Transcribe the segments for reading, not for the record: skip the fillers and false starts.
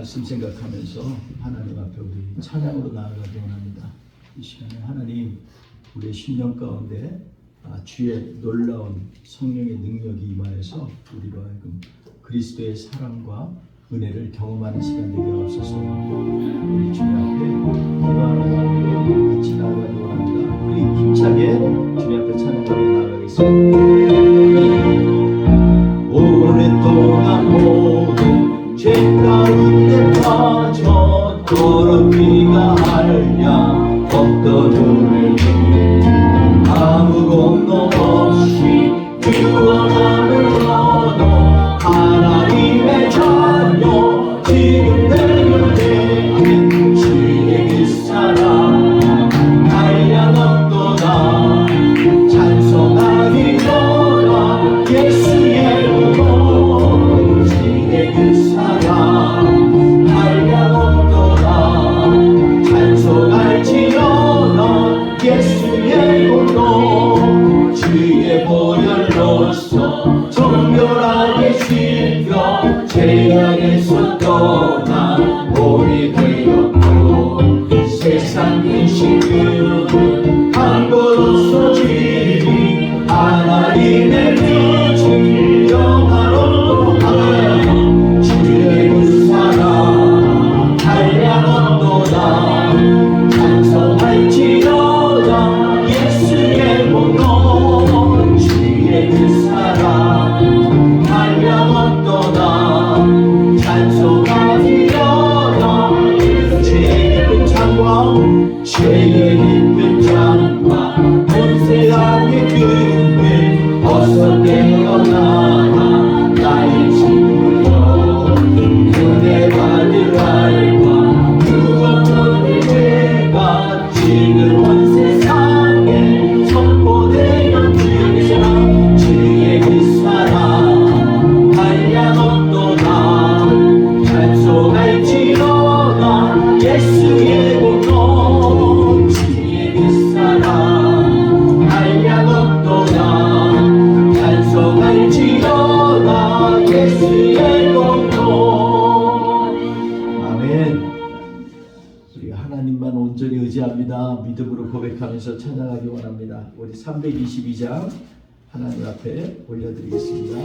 말씀 생각하면서 하나님 앞에 우리 찬양으로 나아가기 원합니다. 이 시간에 하나님 우리의 심령 가운데 주의 놀라운 성령의 능력이 임하여서 우리로 하여금 그리스도의 사랑과 은혜를 경험하는 시간 되게 하옵소서. 우리 주님 앞에 기도하는 마음으로 같이 나아가기 원합니다. 우리 힘차게 주님 앞에 찬양하며 나아가겠습니다. 오랫동안 모든 죄 가운데 빠져 더럽기가 한량 없던 우리를 아무 공로 없이 유언함을 얻어 하나님의 자녀 지금 내가 되는 주의 그 사랑 한량 없도다 찬송하리로다 예수의 이름으로 주의 그 사랑 한량 없도다 찬송할지어다 예수의 이름으로 주의 보혈로서 정결하게 씻겨 죄악에서 떠나 몸이 되었고 세상 근심은 한 곳으로 지리 하나님의 뜻이 영화로도다 주의 그 사랑 한량 없도다 찬송할지어다 예수의 몸으로 주의 그 사랑 한량 없도다 찬송하리로다 죄의 깊은 창과 죄의 깊은 창과 본세상의 끈을 어서 깨어나라 나의 친구여 은혜 받을 알과 무엇보다 죄가 지금 온 세상에 선포되어 주의 그 사랑 한량 없도다 찬송할지어다 예수의 공로 주의 그 사랑 한량 없도다 찬송할지어다 예수의 공로. 아멘. 우리가 하나님만 온전히 의지합니다. 믿음으로 고백하면서 찬양하기 원합니다. 우리 322장 하나님 앞에 올려드리겠습니다.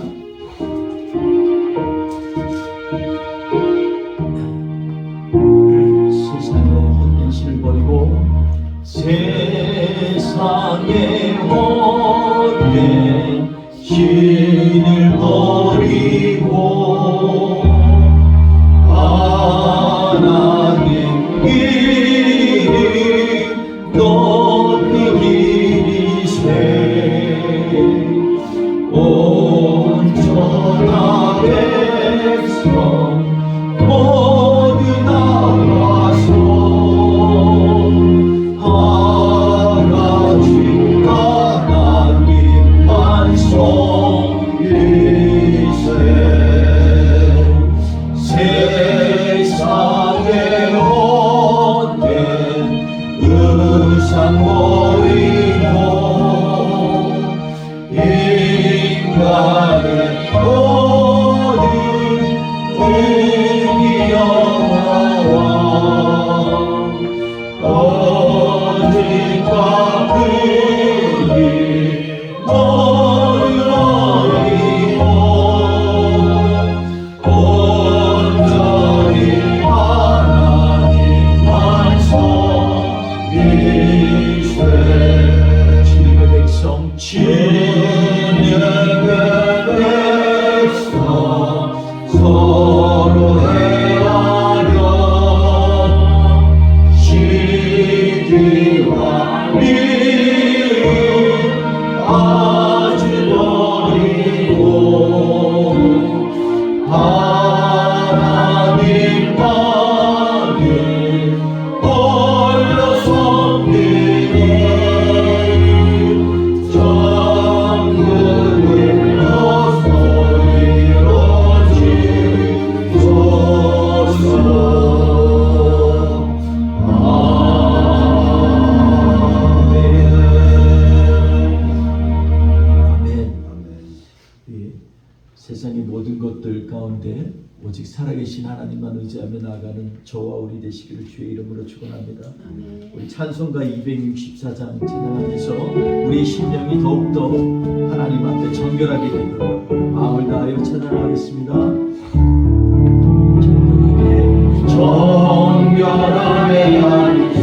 세상의 헛된 신을 버리고 세상의 헛된 신을 버리고 하나님 이름 높이 기리세 온전히 나아가는 저와 우리 되시기를 주의 이름으로 축원합니다. 우리 찬송가 264장 찬양하면서 우리의 심령이 더욱더 하나님 앞에 정결하게 되도록 마음을 다하여 찬양하겠습니다. 정결하게 하는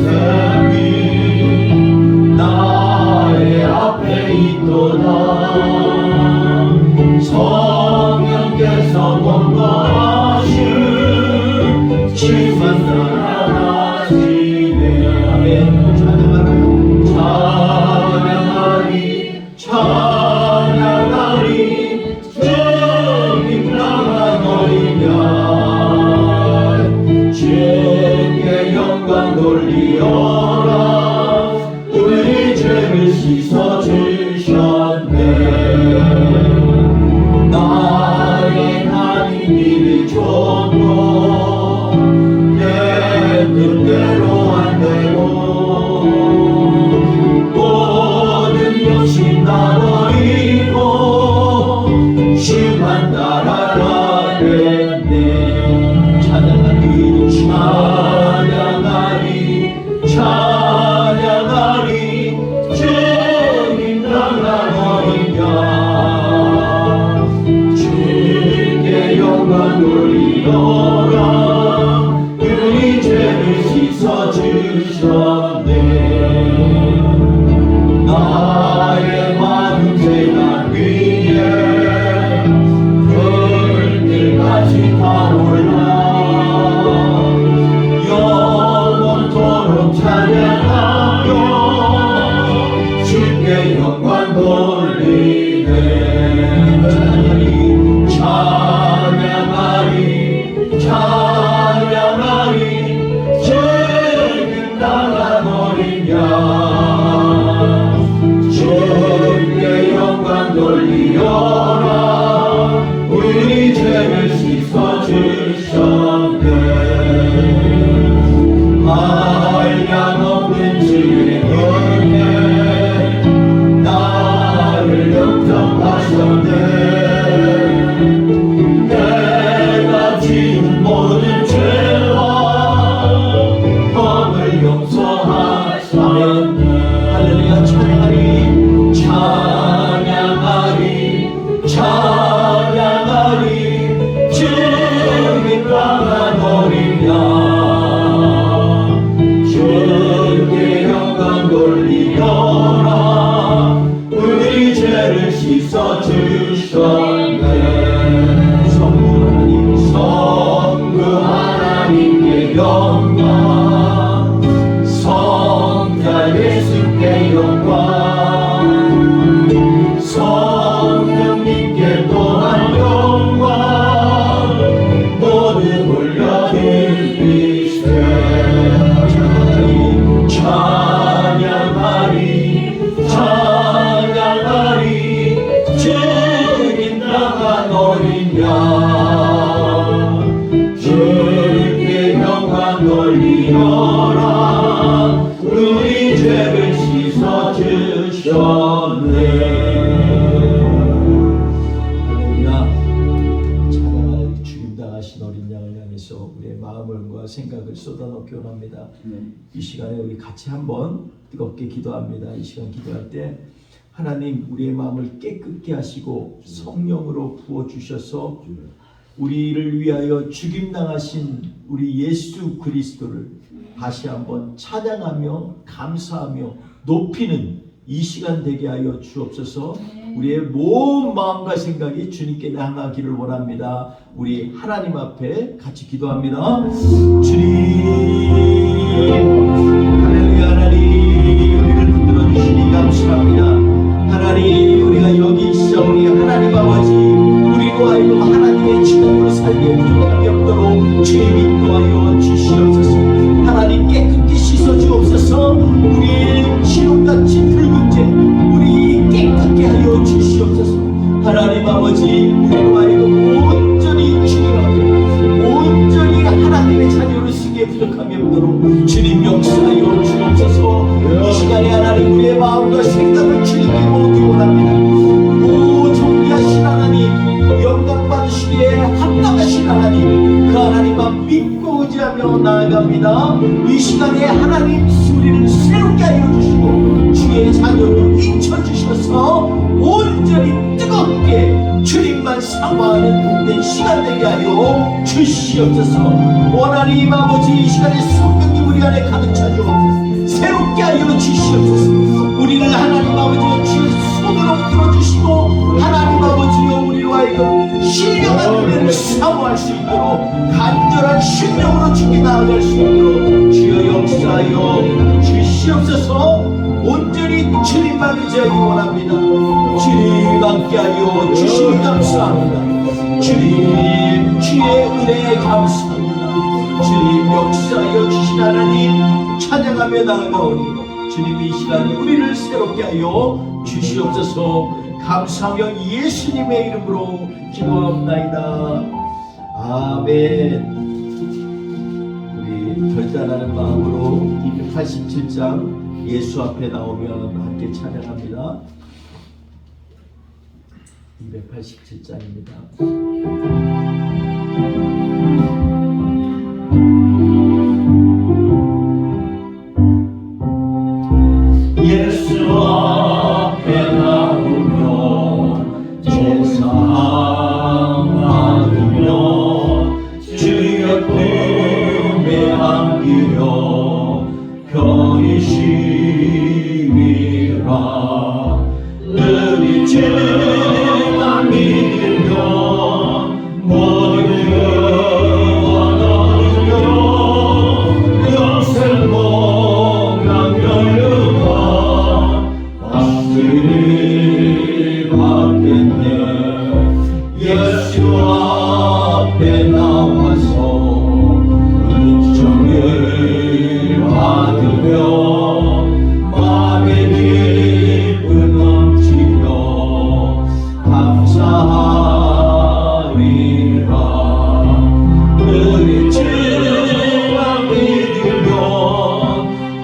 생이 나의 앞에 있도다. 성령께서 권고하신 주만 따라하시네. 아멘. 찬양하리 찬양하리 주님 나아가리냐. 주께 영광 돌리어라. 우리 죄를 씻어주셨네. 나의 하나님이 좋고 내 뜻대로 안 되고 모든 욕심 다 버리고 주만 따라가겠네. 찬양하리 찬양하리 찬양하리 주님 나아가리냐. 주께 영광 돌리어라. 우리 죄를 씻어주셨네. 나의 마음 재단 위에 불길같이 타올라. 영원토록 찬양하며 주께 영광 돌리네. 찬양하리 찬양하리 주님 나아가리냐. 주께 영광 돌리어라. 우리 죄를 씻어주셨네. 한량없는 주의 은혜 나를 영접하셨네. 내가 지은 모든 죄와 범을 용서하셨네. 할렐루야. 찬양하리 찬양하리 찬양하리 주님 나아가리냐. 주께 영광 돌리어라. 우리 죄를 씻어주셨네. 성부 하나님께 영광. 성자 예수께 영광. 성령님께 또한 영광. 모두 올려드리세. 찬양하리 찬양하리 주님 나아가리냐. 주께 영광 돌리어라. 우리 죄를 씻어주셨네. 할렐루야. 찬양하리 죽임 당하신 어린 양을 향해서 우리의 마음과 생각을 쏟아놓기 원합니다. 이 시간에 우리 같이 한번 뜨겁게 기도합니다. 이 시간 기도할 때 하나님 우리의 마음을 깨끗게 하시고 성령으로 부어주셔서 우리를 위하여 죽임당하신 우리 예수 그리스도를 다시 한번 찬양하며 감사하며 높이는 이 시간 되게 하여 주옵소서. 우리의 모든 마음과 생각이 주님께 향하기를 원합니다. 우리 하나님 앞에 같이 기도합니다. 주님 할렐루야. 하나님 우리를 붙들어 주시니 감사합니다. 하나님 우리가 여기 있어 우리 하나님 아버지 우리로 하여금 하나님의 친구로 살게 부족함이 없도록 주님 인도하여 주시옵소서. 하나님 깨끗게 씻어 주옵소서. 우리의 지옥같이 붉은 죄 우리 깨끗게 하여 주시옵소서. 하나님 아버지 우리로 하여금 온전히 주님 앞에 온전히 하나님의 자녀로 쓰기에 부족함이 없도록 주님 역사하여 주옵소서. 이 시간에 하나님 우리의 마음과 생각을 주님께 모으기 원합니다. 오 존귀하신 하나님 영광 받으시기에 합당하신 하나님 그 하나님만 믿고 의지하는 주의하며 나아갑니다. 이 시간에 하나님 우리를 새롭게 하여 주시고 주의 자녀로 인쳐주셔서 온전히 뜨겁게 주님만 사모하는 내 시간 되게 하여 주시옵소서. 하나님 아버지, 이 시간에 성령님 우리 안에 가득 차 주옵소서. 새롭게 하여 주시옵소서. 우리를 하나님 아버지의 주의 손으로 들어주시고 하나님 아버지여 우리로 하여금 신령한 은혜를 사모할 수 있도록 간절한 심령으로 주께 나아갈 수 있도록 주여 역사하여 주시옵소서. 온전히 주님만 의지하기 원합니다. 주님 함께하여 주시니 감사합니다. 주님 주의 은혜에 감사합니다. 주님 역사하여 주신 하나님 찬양하며 나아가오니 주님 이 시간 우리를 새롭게 하여 주시옵소서. 감사하며 예수님의 이름으로 기도하옵나이다. 아멘. 우리 결단하는 마음으로 287장 예수 앞에 나오면 함께 찬양합니다. 287장입니다. 예수 앞에 나오며 제사 받으며 주 옆에 안기며 편히 쉬리라. 우리 죄만 믿으며 모든 구원 얻으며 영생 복락 열려가 박수를 받겠네. 예수 앞에 나와서 은총을 받으며 마음의 기쁨 넘치며 감사하리라. 우리 주만 믿으며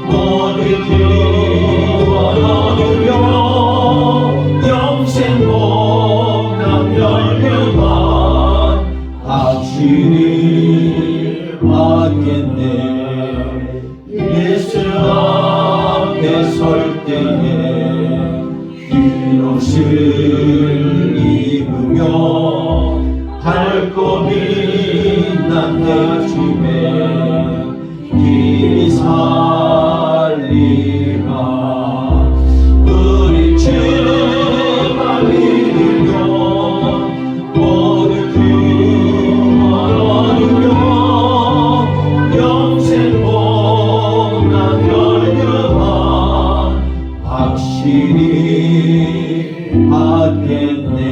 모든 구원 얻으며 영생 복락 열려가 박수를 받겠네. 예수 앞에 설 때에 흰 옷을 입으며 밝고 빛난 내 집에 길이 살리라. 우리 주만 믿으며 모든 구원 얻으며 영생 복락 열려가 확실히 받겠네.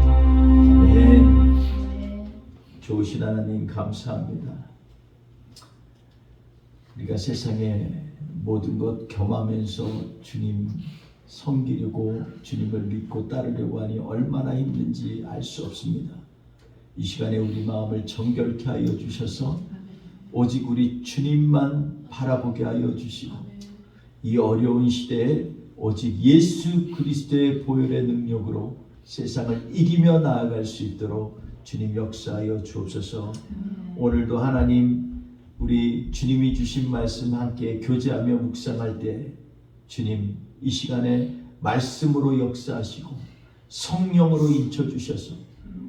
아멘. 좋으신 하나님 감사합니다. 우리가 세상에 모든 것 겸하면서 주님 섬기려고 주님을 믿고 따르려고 하니 얼마나 힘든지 알 수 없습니다. 이 시간에 우리 마음을 정결케 하여 주셔서 오직 우리 주님만 바라보게 하여 주시고 이 어려운 시대에 오직 예수 그리스도의 보혈의 능력으로 세상을 이기며 나아갈 수 있도록 주님 역사하여 주옵소서. 오늘도 하나님 우리 주님이 주신 말씀 함께 교제하며 묵상할 때 주님 이 시간에 말씀으로 역사하시고 성령으로 인쳐주셔서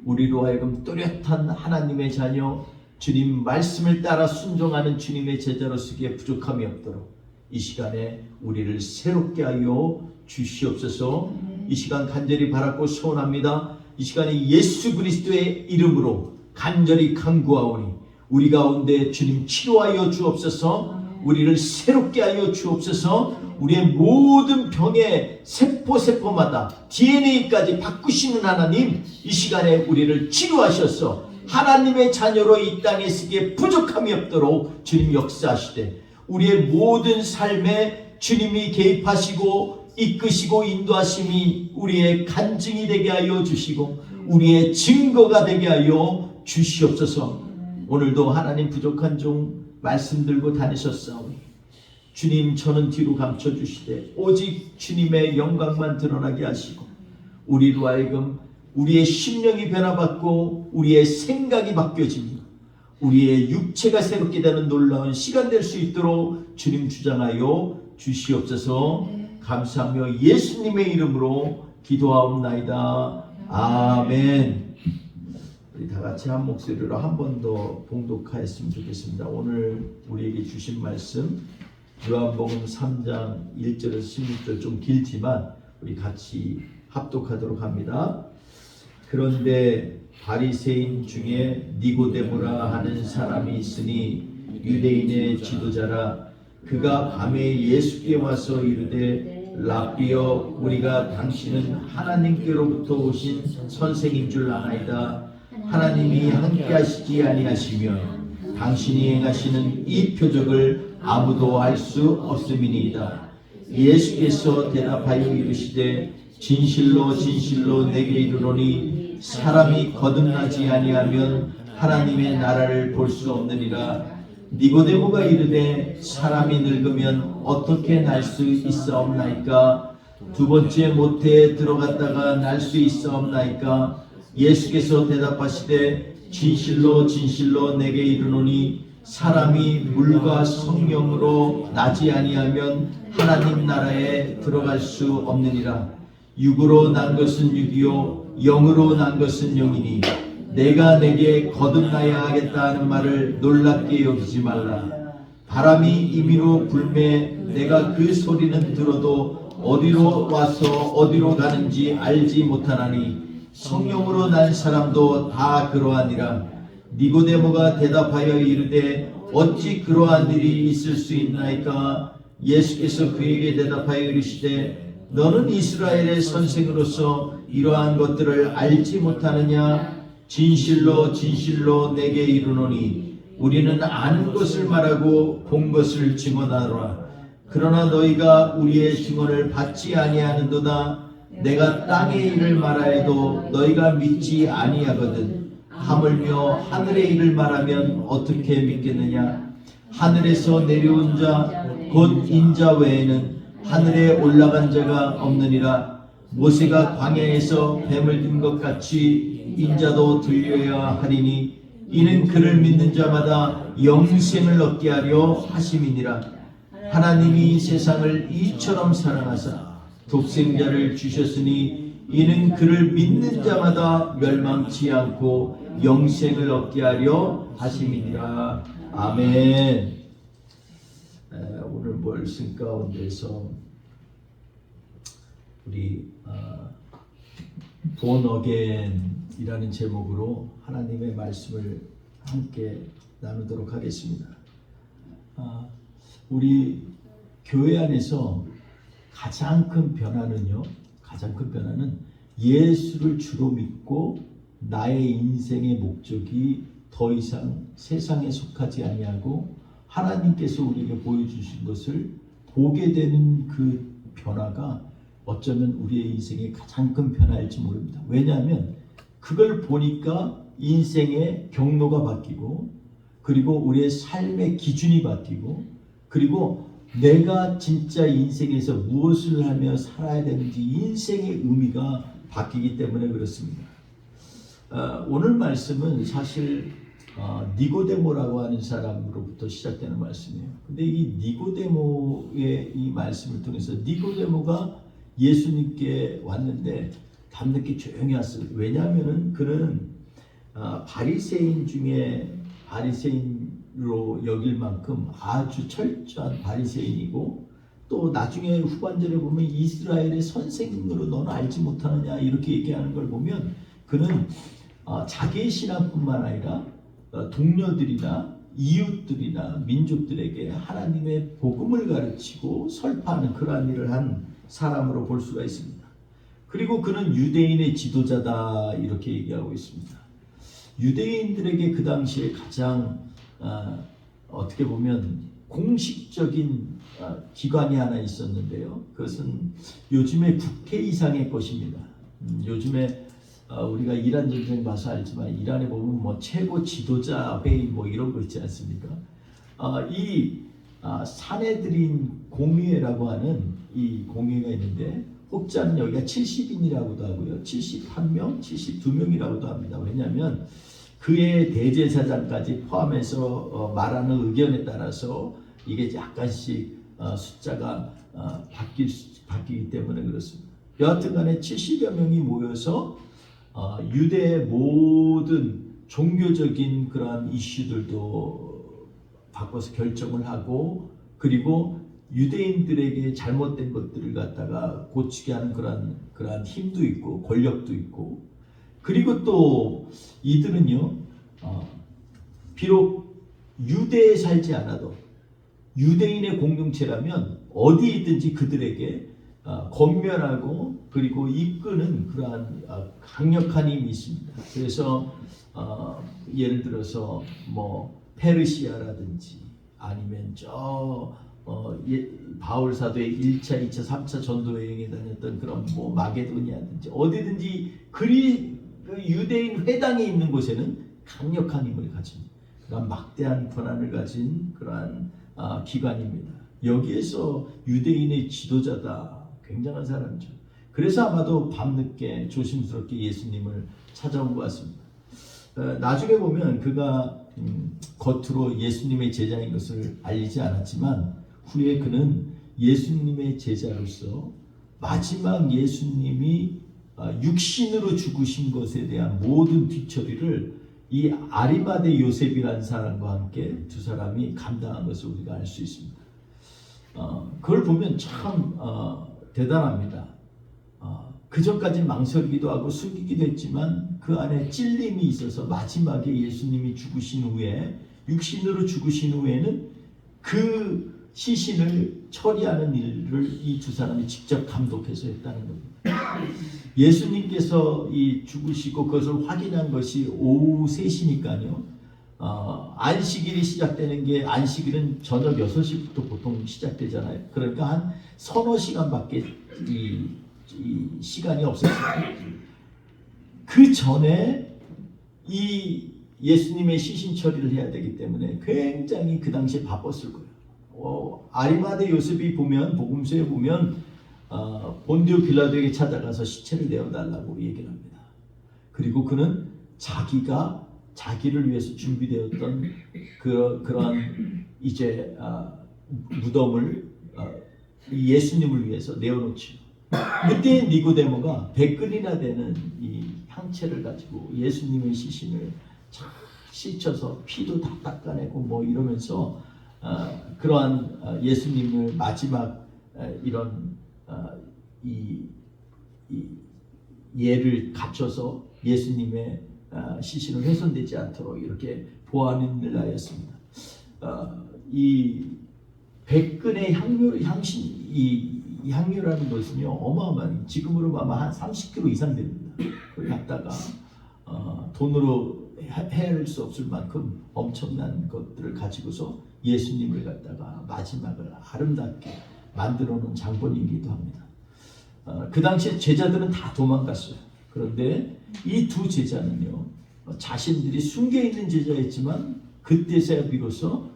우리로 하여금 또렷한 하나님의 자녀 주님 말씀을 따라 순종하는 주님의 제자로 쓰기에 부족함이 없도록 이 시간에 우리를 새롭게 하여 주시옵소서. 이 시간 간절히 바라고 소원합니다. 이 시간에 예수 그리스도의 이름으로 간절히 간구하오니 우리 가운데 주님 치료하여 주옵소서. 우리를 새롭게 하여 주옵소서. 우리의 모든 병의 세포마다 DNA까지 바꾸시는 하나님 이 시간에 우리를 치료하셔서 하나님의 자녀로 이 땅에 쓰기에 부족함이 없도록 주님 역사하시되 우리의 모든 삶에 주님이 개입하시고 이끄시고 인도하심이 우리의 간증이 되게 하여 주시고 우리의 증거가 되게 하여 주시옵소서. 오늘도 하나님 부족한 종 말씀 들고 다니셨사오니 주님 저는 뒤로 감춰주시되 오직 주님의 영광만 드러나게 하시고 우리로 하여금 우리의 심령이 변화받고 우리의 생각이 바뀌어지며 우리의 육체가 새롭게 되는 놀라운 시간 될 수 있도록 주님 주장하여 주시옵소서. 감사하며 예수님의 이름으로 기도하옵나이다. 아멘. 우리 다 같이 한 목소리로 한 번 더 봉독하였으면 좋겠습니다. 오늘 우리에게 주신 말씀 요한복음 3장 1절에서 16절 좀 길지만 우리 같이 합독하도록 합니다. 그런데 바리새인 중에 니고데모라 하는 사람이 있으니 유대인의 지도자라. 그가 밤에 예수께 와서 이르되 랍비여, 우리가 당신은 하나님께로부터 오신 선생인 줄 아나이다. 하나님이 함께 하시지 아니하시며 당신이 행하시는 이 표적을 아무도 알 수 없음이니이다. 예수께서 대답하여 이르시되 진실로 진실로 내게 이르노니 사람이 거듭나지 아니하면 하나님의 나라를 볼 수 없느니라. 니고데모가 이르되 사람이 늙으면 어떻게 날 수 있사옵나이까? 두 번째 모태에 들어갔다가 날 수 있사옵나이까? 예수께서 대답하시되 진실로 진실로 내게 이르노니 사람이 물과 성령으로 나지 아니하면 하나님 나라에 들어갈 수 없느니라. 육으로 난 것은 육이요 영으로 난 것은 영이니 내가 내게 거듭나야 하겠다 하는 말을 놀랍게 여기지 말라. 바람이 임의로 불매 내가 그 소리는 들어도 어디로 와서 어디로 가는지 알지 못하나니 성령으로 난 사람도 다 그러하니라. 니고데모가 대답하여 이르되 어찌 그러한 일이 있을 수 있나이까? 예수께서 그에게 대답하여 이르시되 너는 이스라엘의 선생으로서 이러한 것들을 알지 못하느냐? 진실로 진실로 내게 이르노니 우리는 아는 것을 말하고 본 것을 증언하노라. 그러나 너희가 우리의 증언을 받지 아니하는도다. 내가 땅의 일을 말하여도 너희가 믿지 아니하거든. 하물며 하늘의 일을 말하면 어떻게 믿겠느냐? 하늘에서 내려온 자 곧 인자 외에는 하늘에 올라간 자가 없느니라. 모세가 광야에서 뱀을 든 것 같이 인자도 들려야 하리니 이는 그를 믿는 자마다 영생을 얻게 하려 하심이니라. 하나님이 세상을 이처럼 사랑하사 독생자를 주셨으니 이는 그를 믿는 자마다 멸망치 않고 영생을 얻게 하려 하심이니라. 아멘. 오늘 말씀 가운데서 우리 Born Again이라는 제목으로 하나님의 말씀을 함께 나누도록 하겠습니다. 우리 교회 안에서 가장 큰 변화는 예수를 주로 믿고 나의 인생의 목적이 더 이상 세상에 속하지 아니하고 하나님께서 우리에게 보여주신 것을 보게 되는 그 변화가 어쩌면 우리의 인생의 가장 큰 변화일지 모릅니다. 왜냐하면 그걸 보니까 인생의 경로가 바뀌고 그리고 우리의 삶의 기준이 바뀌고 그리고 내가 진짜 인생에서 무엇을 하며 살아야 되는지 인생의 의미가 바뀌기 때문에 그렇습니다. 오늘 말씀은 사실 니고데모라고 하는 사람으로부터 시작되는 말씀이에요. 근데 이 니고데모의 이 말씀을 통해서 니고데모가 예수님께 왔는데 밤늦게 조용히 왔어요. 왜냐하면은 그는 바리새인 중에 바리새인으로 여길 만큼 아주 철저한 바리새인이고 또 나중에 후반절에 보면 이스라엘의 선생으로 너는 알지 못하느냐 이렇게 얘기하는 걸 보면 그는 자기의 신앙뿐만 아니라 동료들이나 이웃들이나 민족들에게 하나님의 복음을 가르치고 설파하는 그러한 일을 한 사람으로 볼 수가 있습니다. 그리고 그는 유대인의 지도자다 이렇게 얘기하고 있습니다. 유대인들에게 그 당시에 가장 어떻게 보면 공식적인 기관이 하나 있었는데요. 그것은 요즘의 국회 이상의 것입니다. 요즘에 우리가 이란 전쟁 봐서 알지만 이란에 보면 뭐 최고 지도자 회의 뭐 이런 거 있지 않습니까? 이 사내들인 공의회라고 하는 이 공의회가 있는데 혹자는 여기가 70인이라고도 하고요. 71명, 72명이라고도 합니다. 왜냐하면 그의 대제사장까지 포함해서 말하는 의견에 따라서 이게 약간씩 숫자가 바뀌기 때문에 그렇습니다. 여하튼간에 70여 명이 모여서 유대의 모든 종교적인 그러한 이슈들도 바꿔서 결정을 하고, 그리고 유대인들에게 잘못된 것들을 갖다가 고치게 하는 그러한 힘도 있고 권력도 있고, 그리고 또 이들은요, 비록 유대에 살지 않아도 유대인의 공동체라면 어디 있든지 그들에게 권면하고 그리고 이끄는 그러한 강력한 힘이 있습니다. 그래서 예를 들어서 뭐 페르시아라든지 아니면 바울 사도의 1차, 2차, 3차 전도 여행에 다녔던 그런 뭐 마게도니아든지 어디든지 유대인 회당에 있는 곳에는 강력한 힘을 가진 그런 막대한 권한을 가진 그러한 기관입니다. 여기에서 유대인의 지도자다. 굉장한 사람이죠. 그래서 아마도 밤늦게 조심스럽게 예수님을 찾아온 것 같습니다. 나중에 보면 그가 겉으로 예수님의 제자인 것을 알리지 않았지만 후에 그는 예수님의 제자로서 마지막 예수님이 육신으로 죽으신 것에 대한 모든 뒤처리를 이 아리마대 요셉이라는 사람과 함께 두 사람이 감당한 것을 우리가 알 수 있습니다. 그걸 보면 참 대단합니다. 그 전까지는 망설이기도 하고 숨기기도 했지만 그 안에 찔림이 있어서 마지막에 예수님이 죽으신 후에 육신으로 죽으신 후에는 그 시신을 처리하는 일을 이 두 사람이 직접 감독해서 했다는 겁니다. 예수님께서 이 죽으시고 그것을 확인한 것이 오후 3시니까요. 안식일이 시작되는 게 안식일은 저녁 6시부터 보통 시작되잖아요. 그러니까 한 서너 시간밖에 이 시간이 없었어요. 그 전에 이 예수님의 시신 처리를 해야 되기 때문에 굉장히 그 당시에 바빴을 거예요. 아리마대 요셉이 보면 복음서에 보면 본디오 빌라도에게 찾아가서 시체를 내어달라고 얘기를 합니다. 그리고 그는 자기를 위해서 준비되었던 그러한 이제 무덤을 예수님을 위해서 내어놓지요. 그때 니고데모가 100근이나 되는 이 향채를 가지고 예수님의 시신을 씻어서 피도 다 닦아내고 뭐 이러면서 그러한 예수님을 마지막 이런 이 예를 갖춰서 예수님의 시신을 훼손되지 않도록 이렇게 보호하는 일을 하였습니다. 이 100근의 이 향료라는 것은요 어마어마한, 지금으로 아마 한 30kg 이상 됩니다. 그걸 갖다가 돈으로 헤아릴 수 없을 만큼 엄청난 것들을 가지고서 예수님을 갖다가 마지막을 아름답게 만들어 놓은 장본이기도 합니다. 그 당시에 제자들은 다 도망갔어요. 그런데 이 두 제자는요 자신들이 숨겨 있는 제자였지만 그때서야 비로소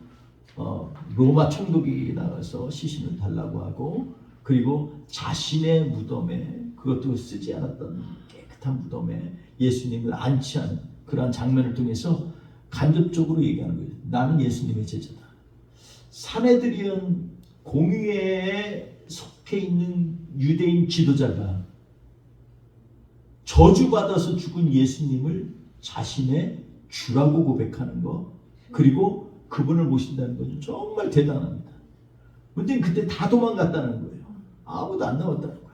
로마 총독에게 나가서 시신을 달라고 하고, 그리고 자신의 무덤에, 그것도 쓰지 않았던 깨끗한 무덤에 예수님을 안치하는 그러한 장면을 통해서 간접적으로 얘기하는 거예요. 나는 예수님의 제자다. 사내들이온 공의회에 속해 있는 유대인 지도자가 저주받아서 죽은 예수님을 자신의 주라고 고백하는 것, 그리고 그분을 모신다는 것은 정말 대단합니다. 문제는 그때 다 도망갔다는 거예요. 아무도 안 나왔다는 거예요.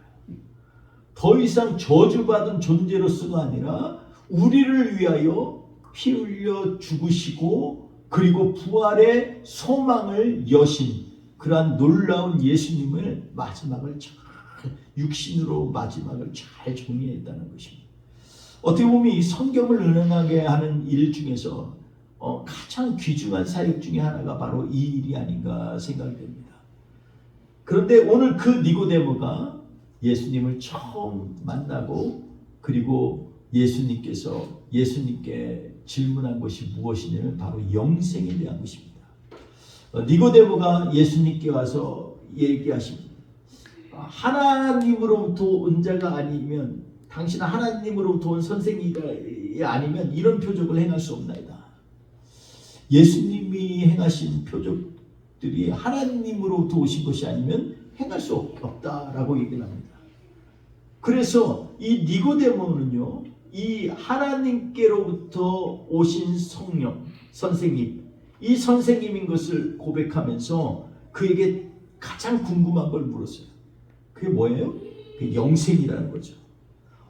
더 이상 저주받은 존재로서가 아니라 우리를 위하여 피 흘려 죽으시고 그리고 부활의 소망을 여신 그러한 놀라운 예수님을 마지막을 잘 육신으로 마지막을 잘 정리했다는 것입니다. 어떻게 보면 이 성경을 은행하게 하는 일 중에서 가장 귀중한 사역 중에 하나가 바로 이 일이 아닌가 생각이 됩니다. 그런데 오늘 그 니고데모가 예수님을 처음 만나고 그리고 예수님께 질문한 것이 무엇이냐면 바로 영생에 대한 것입니다. 니고데모가 예수님께 와서 얘기하십니다. 하나님으로부터 온 자가 아니면 당신은 하나님으로부터 온 선생이가 아니면 이런 표적을 행할 수 없나이다. 예수님이 행하신 표적들이 하나님으로부터 오신 것이 아니면 행할 수 없다라고 얘기를 합니다. 그래서 이 니고데모는요, 이 하나님께로부터 오신 성령, 선생님, 이 선생님인 것을 고백하면서 그에게 가장 궁금한 걸 물었어요. 그게 뭐예요? 그게 영생이라는 거죠.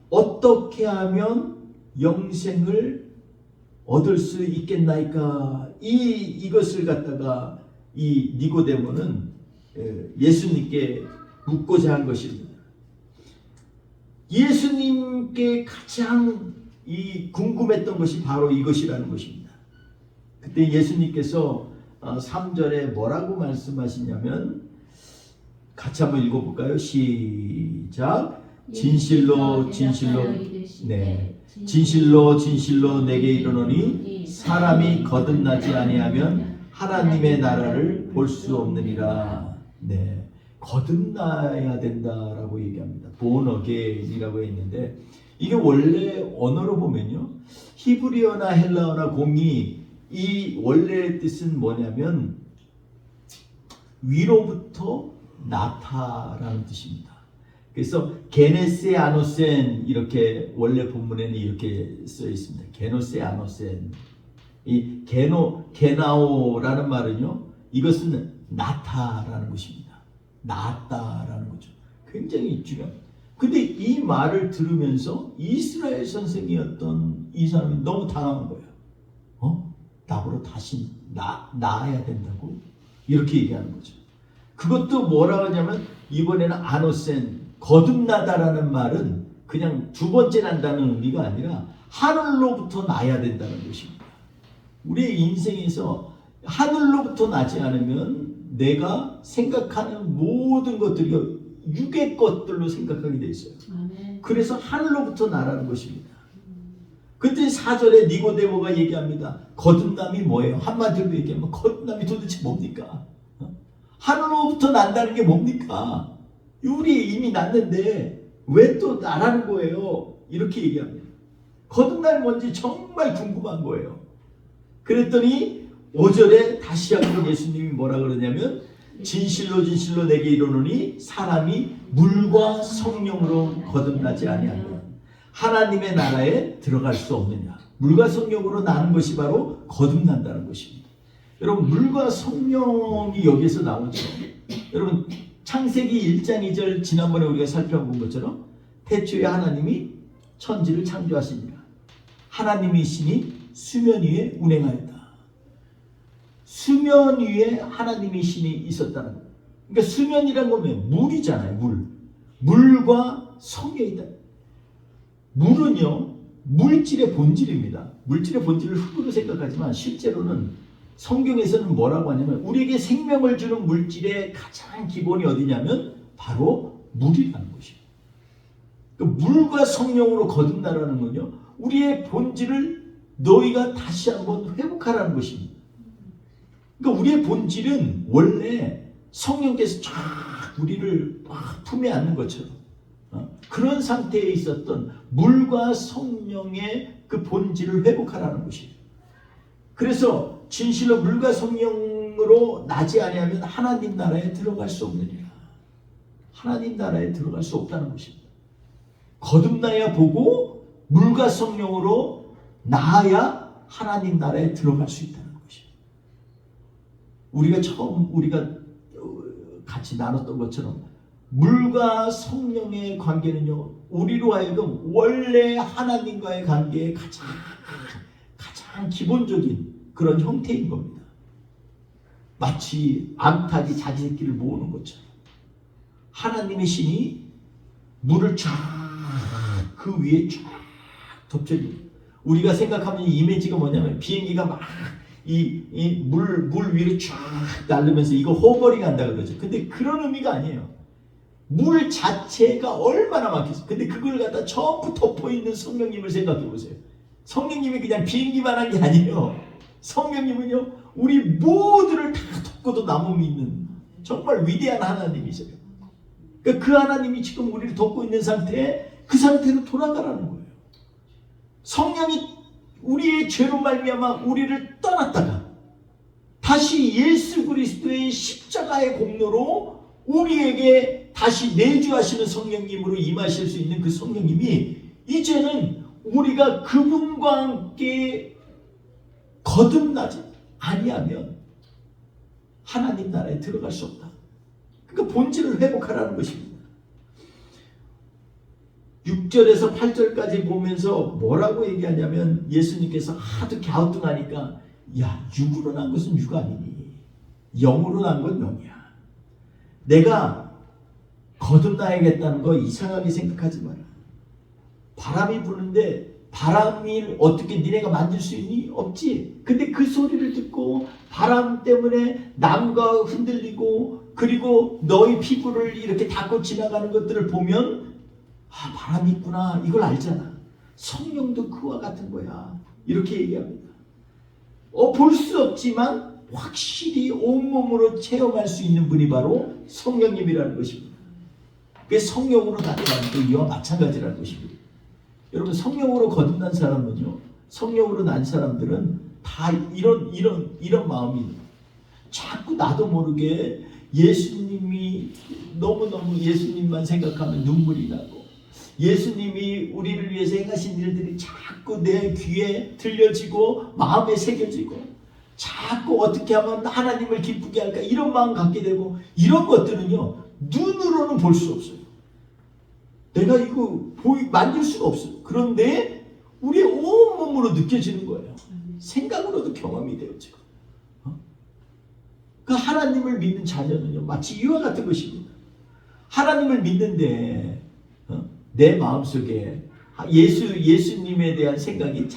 어떻게 하면 영생을 얻을 수 있겠나이까? 이것을 갖다가 이 니고데모는 예수님께 묻고자 한 것입니다. 예수님께 가장 궁금했던 것이 바로 이것이라는 것입니다. 그때 예수님께서 3절에 뭐라고 말씀하시냐면, 같이 한번 읽어볼까요? 시작. 진실로 진실로 진실로 진실로 내게 이르노니 사람이 거듭나지 아니하면 하나님의 나라를 볼 수 없느니라. 네, 거듭나야 된다라고 얘기합니다. born again이라고 했는데, 이게 원래 언어로 보면요, 히브리어나 헬라어나 공이 이 원래의 뜻은 뭐냐면 위로부터 나타라는 뜻입니다. 그래서 게네세 아노센, 이렇게 원래 본문에는 이렇게 써 있습니다. 게노세 아노센. 이 게나오라는 말은요, 이것은 나타라는 것입니다. 나타라는 거죠. 굉장히 중요합니다. 근데 이 말을 들으면서 이스라엘 선생이었던 이 사람이 너무 당황한 거예요. 나보러 다시 나아야 된다고? 이렇게 얘기하는 거죠. 그것도 뭐라고 하냐면, 이번에는 아노센, 거듭나다라는 말은 그냥 두 번째 난다는 의미가 아니라 하늘로부터 나야 된다는 것입니다. 우리의 인생에서 하늘로부터 나지 않으면 내가 생각하는 모든 것들이 육의 것들로 생각하게 돼 있어요. 그래서 하늘로부터 나라는 것입니다. 그때 4절에 니고데모가 얘기합니다. 거듭남이 뭐예요? 한마디로 얘기하면 거듭남이 도대체 뭡니까? 하늘로부터 난다는 게 뭡니까? 우리 이미 났는데 왜 또 나라는 거예요? 이렇게 얘기합니다. 거듭남이 뭔지 정말 궁금한 거예요. 그랬더니 5절에 다시 한번 예수님이 뭐라 그러냐면, 진실로 진실로 내게 이르노니 사람이 물과 성령으로 거듭나지 아니하면 하나님의 나라에 들어갈 수 없느냐. 물과 성령으로 나는 것이 바로 거듭난다는 것입니다. 여러분, 물과 성령이 여기서 나오죠. 여러분, 창세기 1장 2절 지난번에 우리가 살펴본 것처럼 태초에 하나님이 천지를 창조하시니라. 하나님이시니 수면 위에 운행하였다. 수면 위에 하나님의 신이 있었다는 거예요. 그러니까 수면이란 거면 물이잖아요. 물과 성령이다. 물은요, 물질의 본질입니다. 물질의 본질을 흙으로 생각하지만 실제로는 성경에서는 뭐라고 하냐면, 우리에게 생명을 주는 물질의 가장 기본이 어디냐면 바로 물이라는 것입니다. 그러니까 물과 성령으로 거듭나라는 건요, 우리의 본질을 너희가 다시 한번 회복하라는 것입니다. 그러니까 우리의 본질은 원래 성령께서 쫙 우리를 막 품에 안는 것처럼 그런 상태에 있었던 물과 성령의 그 본질을 회복하라는 것이에요. 그래서 진실로 물과 성령으로 나지 아니하면 하나님 나라에 들어갈 수 없느니라. 하나님 나라에 들어갈 수 없다는 것입니다. 거듭나야 보고 물과 성령으로 나아야 하나님 나라에 들어갈 수 있다는 것입니다. 우리가 같이 나눴던 것처럼 물과 성령의 관계는요, 우리로 하여금 원래 하나님과의 관계의 가장 기본적인 그런 형태인 겁니다. 마치 암탉이 자기 새끼를 모으는 것처럼 하나님의 신이 물을 쫙 그 위에 쫙 덮쳐줍니다. 우리가 생각하면 이 이미지가 뭐냐면, 비행기가 막 이 물 위로 쫙 날르면서 이거 호버링 한다 그러죠. 근데 그런 의미가 아니에요. 물 자체가 얼마나 많겠어요. 근데 그걸 갖다 전부 덮어 있는 성령님을 생각해 보세요. 성령님이 그냥 비행기만 한 게 아니에요. 성령님은요, 우리 모두를 다 덮고도 남음이 있는 정말 위대한 하나님이세요. 그러니까 그 하나님이 지금 우리를 덮고 있는 상태에 그 상태로 돌아가라는 거예요. 성령이 우리의 죄로 말미암아 우리를 떠났다가 다시 예수 그리스도의 십자가의 공로로 우리에게 다시 내주하시는 성령님으로 임하실 수 있는 그 성령님이 이제는 우리가 그분과 함께 거듭나지 아니하면 하나님 나라에 들어갈 수 없다. 그러니까 본질을 회복하라는 것입니다. 6절에서 8절까지 보면서 뭐라고 얘기하냐면 예수님께서 하도 갸우뚱하니까 야, 육으로 난 것은 육 아니니 영으로 난 건 영이야. 내가 거듭나야겠다는 거 이상하게 생각하지 마라. 바람이 부는데 바람을 어떻게 니네가 만질 수 있니? 없지. 근데 그 소리를 듣고 바람 때문에 나무가 흔들리고 그리고 너희 피부를 이렇게 닦고 지나가는 것들을 보면 아, 바람이 있구나. 이걸 알잖아. 성령도 그와 같은 거야. 이렇게 얘기합니다. 볼 수 없지만 확실히 온몸으로 체험할 수 있는 분이 바로 성령님이라는 것입니다. 그게 성령으로 나타나는 거 이와 마찬가지라는 것입니다. 여러분 성령으로 거듭난 사람은요, 성령으로 난 사람들은 다 이런 마음이 자꾸 나도 모르게 예수님이 너무너무 예수님만 생각하면 눈물이 나고 예수님이 우리를 위해서 행하신 일들이 자꾸 내 귀에 들려지고 마음에 새겨지고 자꾸 어떻게 하면 하나님을 기쁘게 할까 이런 마음 갖게 되고 이런 것들은요 눈으로는 볼 수 없어요. 내가 이거 만질 수가 없어요. 그런데 우리의 온몸으로 느껴지는 거예요. 생각으로도 경험이 돼요. 지금. 그 하나님을 믿는 자녀는요 마치 이와 같은 것입니다. 하나님을 믿는데 내 마음속에 예수님에 대한 생각이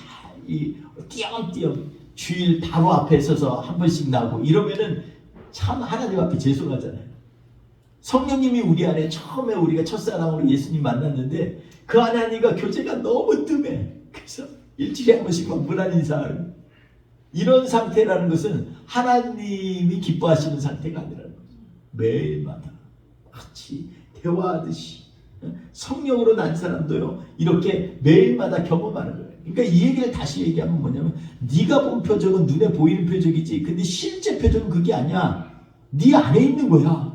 띄엄띄엄 주일 바로 앞에 서서 한 번씩 나고 이러면은 참 하나님 앞에 죄송하잖아요. 성령님이 우리 안에 처음에 우리가 첫사랑으로 예수님 만났는데 그 하나님과 교제가 너무 뜸해. 그래서 일주일에 한 번씩 막 문안 인사하고 이런 상태라는 것은 하나님이 기뻐하시는 상태가 아니라는 거죠. 매일마다 같이 대화하듯이 성령으로 난 사람도요 이렇게 매일마다 경험하는 거예요. 그러니까 이 얘기를 다시 얘기하면 뭐냐면 네가 본 표적은 눈에 보이는 표적이지 근데 실제 표적은 그게 아니야. 네 안에 있는 거야.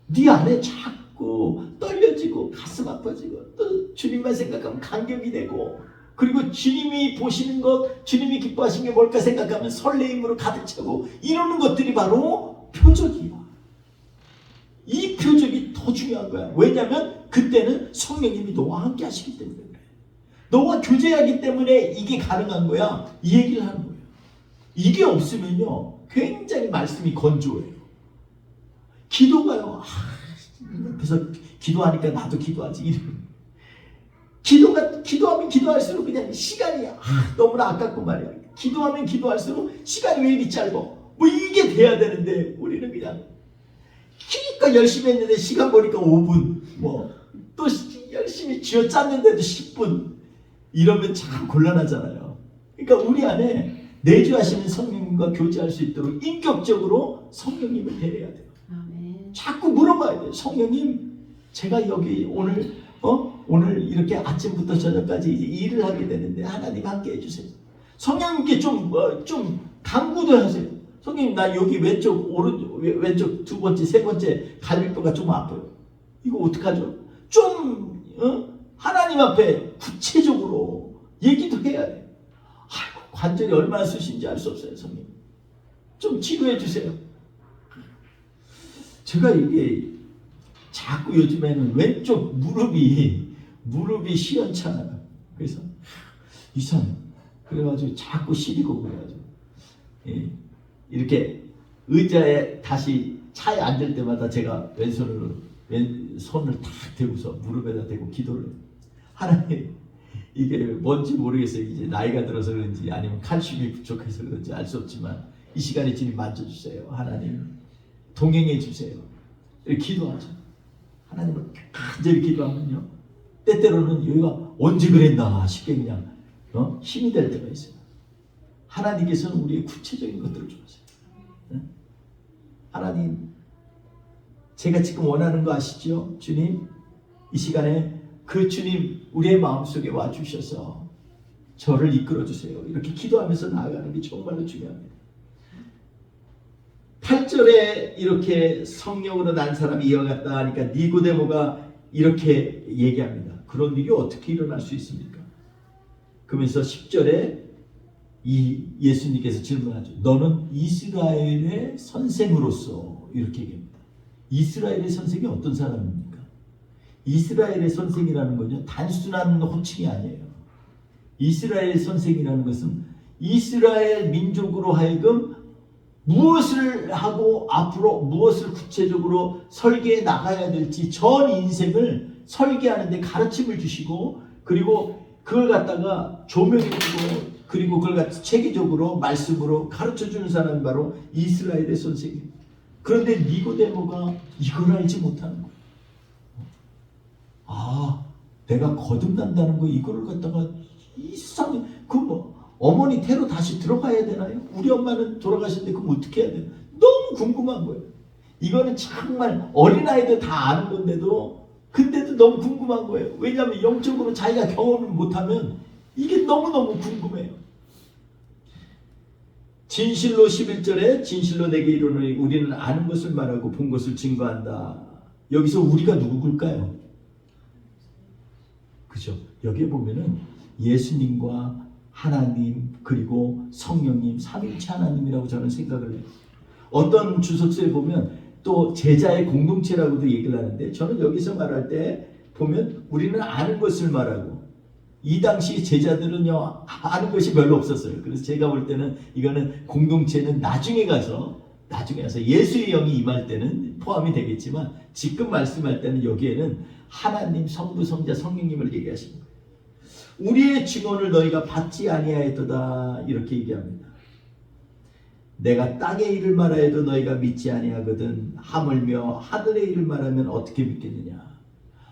네 안에 자꾸 떨려지고 가슴 아파지고 또 주님만 생각하면 감격이 되고 그리고 주님이 보시는 것 주님이 기뻐하신 게 뭘까 생각하면 설레임으로 가득 차고 이러는 것들이 바로 표적이야. 이 표적이 더 중요한 거야. 왜냐하면 그때는 성령님이 너와 함께 하시기 때문에 그래. 너와 교제하기 때문에 이게 가능한 거야. 이 얘기를 하는 거예요. 이게 없으면요 굉장히 말씀이 건조해요. 기도가요 그래서 기도하니까 나도 기도하지 기도하면 기도할수록 그냥 시간이 너무나 아깝고 말이야. 기도하면 기도할수록 시간이 왜 이리 짧아. 뭐 이게 돼야 되는데 우리는 그냥 기껏 열심히 했는데 시간 보니까 5분 뭐 또 열심히 쥐어짰는데도 10분 이러면 참 곤란하잖아요. 그러니까 우리 안에 내주하시는 성령님과 교제할 수 있도록 인격적으로 성령님을 대해야 돼요. 자꾸 물어봐야 돼요. 성령님 제가 여기 오늘 이렇게 아침부터 저녁까지 이제 일을 하게 되는데 하나님 함께 해주세요. 성령님께 좀 강구도 하세요. 성령님 나 여기 왼쪽 두 번째 세 번째 갈비뼈가 좀 아파요. 이거 어떡하죠? 좀 하나님 앞에 구체적으로 얘기도 해야 돼요. 아이고 관절이 얼마나 쑤신지 알 수 없어요. 성령님 좀 치료해 주세요. 제가 이게 자꾸 요즘에는 왼쪽 무릎이 시원찮아요. 그래서 이상 그래가지고 자꾸 시리고 그래가지고 이렇게 의자에 다시 차에 앉을 때마다 제가 왼손을 탁 대고서 무릎에다 대고 기도를 해요. 하나님 이게 뭔지 모르겠어요. 이제 나이가 들어서 그런지 아니면 칼슘이 부족해서 그런지 알 수 없지만 이 시간에 주님 만져주세요. 하나님 동행해 주세요. 이렇게 기도하죠. 하나님을 간절히 기도하면요 때때로는 여기가 언제 그랬나 싶게 그냥 힘이 될 때가 있어요. 하나님께서는 우리의 구체적인 것들을 좋아하세요. 하나님 제가 지금 원하는 거 아시죠? 주님 이 시간에 그 주님 우리의 마음속에 와주셔서 저를 이끌어 주세요. 이렇게 기도하면서 나아가는 게 정말로 중요합니다. 8절에 이렇게 성령으로 난 사람이 이어갔다 하니까 니고데모가 이렇게 얘기합니다. 그런 일이 어떻게 일어날 수 있습니까? 그러면서 10절에 예수님께서 질문하죠. 너는 이스라엘의 선생으로서 이렇게 얘기합니다. 이스라엘의 선생이 어떤 사람입니까? 이스라엘의 선생이라는 건요, 단순한 호칭이 아니에요. 이스라엘 선생이라는 것은 이스라엘 민족으로 하여금 무엇을 하고 앞으로 무엇을 구체적으로 설계해 나가야 될지 전 인생을 설계하는 데 가르침을 주시고, 그리고 그걸 갖다가 조명해 주고, 그리고 그걸 갖다 체계적으로 말씀으로 가르쳐 주는 사람이 바로 이스라엘의 선생입니다. 그런데 니고데모가 이걸 알지 못하는 거예요. 아, 내가 거듭난다는 거, 이거를 갖다가 이상해. 어머니 태로 다시 들어가야 되나요? 우리 엄마는 돌아가셨는데 그럼 어떻게 해야 되나? 너무 궁금한 거예요. 이거는 정말 어린아이들 다 아는 건데도, 근데도 너무 궁금한 거예요. 왜냐하면 영적으로 자기가 경험을 못하면 이게 너무너무 궁금해요. 진실로 11절에 진실로 내게 이르노니 우리는 아는 것을 말하고 본 것을 증거한다. 여기서 우리가 누굴까요? 그죠? 여기에 보면은 예수님과 하나님 그리고 성령님, 삼위일체 하나님이라고 저는 생각을 해요. 어떤 주석서에 보면 또 제자의 공동체라고도 얘기를 하는데, 저는 여기서 말할 때 보면 우리는 아는 것을 말하고, 이 당시 제자들은요 아는 것이 별로 없었어요. 그래서 제가 볼 때는 이거는 공동체는 나중에 가서 예수의 영이 임할 때는 포함이 되겠지만, 지금 말씀할 때는 여기에는 하나님, 성부, 성자, 성령님을 얘기하시는 거예요. 우리의 증언을 너희가 받지 아니하였도다 이렇게 얘기합니다. 내가 땅의 일을 말하여도 너희가 믿지 아니하거든 하물며 하늘의 일을 말하면 어떻게 믿겠느냐.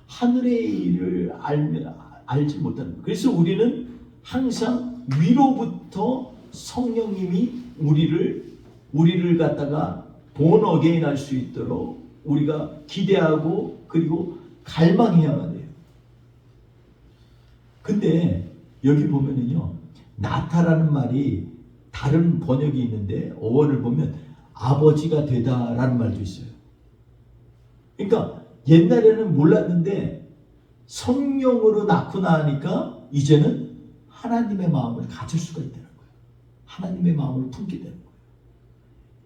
하늘의 일을 알지 못하는 거예요. 그래서 우리는 항상 위로부터 성령님이 우리를 갖다가 본 어게인 할 수 있도록 우리가 기대하고 그리고 갈망해야만 돼요. 근데 여기 보면은요, 나타라는 말이 다른 번역이 있는데 어원을 보면 아버지가 되다라는 말도 있어요. 그러니까 옛날에는 몰랐는데 성령으로 낳고 나니까 이제는 하나님의 마음을 가질 수가 있다는 거예요. 하나님의 마음을 품게 되는 거예요.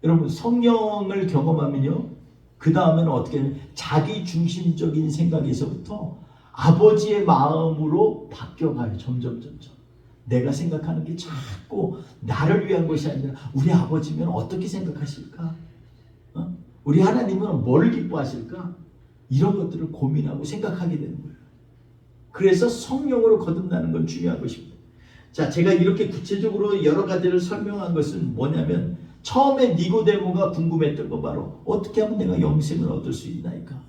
여러분, 성령을 경험하면요, 그 다음에는 어떻게 하면 자기 중심적인 생각에서부터 아버지의 마음으로 바뀌어가요. 점점. 내가 생각하는 게 자꾸 나를 위한 것이 아니라 우리 아버지면 어떻게 생각하실까? 우리 하나님은 뭘 기뻐하실까? 이런 것들을 고민하고 생각하게 되는 거예요. 그래서 성령으로 거듭나는 건 중요한 것입니다. 자, 제가 이렇게 구체적으로 여러 가지를 설명한 것은 뭐냐면, 처음에 니고데모가 궁금했던 거 바로 어떻게 하면 내가 영생을 얻을 수 있나이까?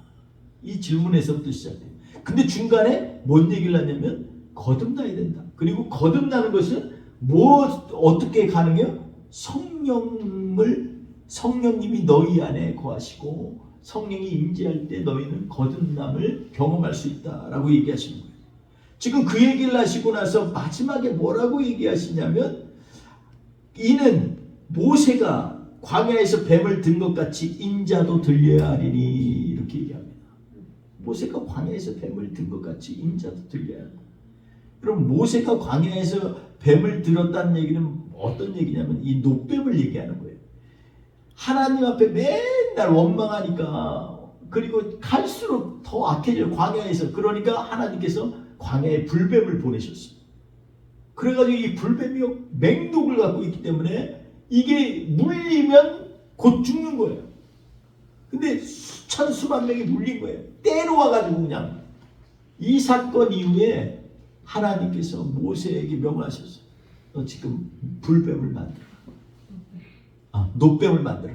이 질문에서부터 시작돼요. 근데 중간에 뭔 얘기를 하냐면 거듭나야 된다. 그리고 거듭나는 것은 어떻게 가능해요? 성령님이 너희 안에 거하시고 성령이 임재할 때 너희는 거듭남을 경험할 수 있다라고 얘기하시는 거예요. 지금 그 얘기를 하시고 나서 마지막에 뭐라고 얘기하시냐면, 이는 모세가 광야에서 뱀을 든 것 같이 인자도 들려야 하리니 이렇게 얘기합니다. 모세가 광야에서 뱀을 든 것 같이 인자도 들려야 한다. 그럼 모세가 광야에서 뱀을 들었다는 얘기는 어떤 얘기냐면 이 놋뱀을 얘기하는 거예요. 하나님 앞에 맨날 원망하니까, 그리고 갈수록 더 악해져요. 광야에서. 그러니까 하나님께서 광야에 불뱀을 보내셨어요. 그래가지고 이 불뱀이 맹독을 갖고 있기 때문에 이게 물리면 곧 죽는 거예요. 근데 수천 수만 명이 물린 거예요. 때려와가지고 그냥. 이 사건 이후에 하나님께서 모세에게 명하셨어요. 너 지금 불뱀을 만들어. 놋뱀을 만들어.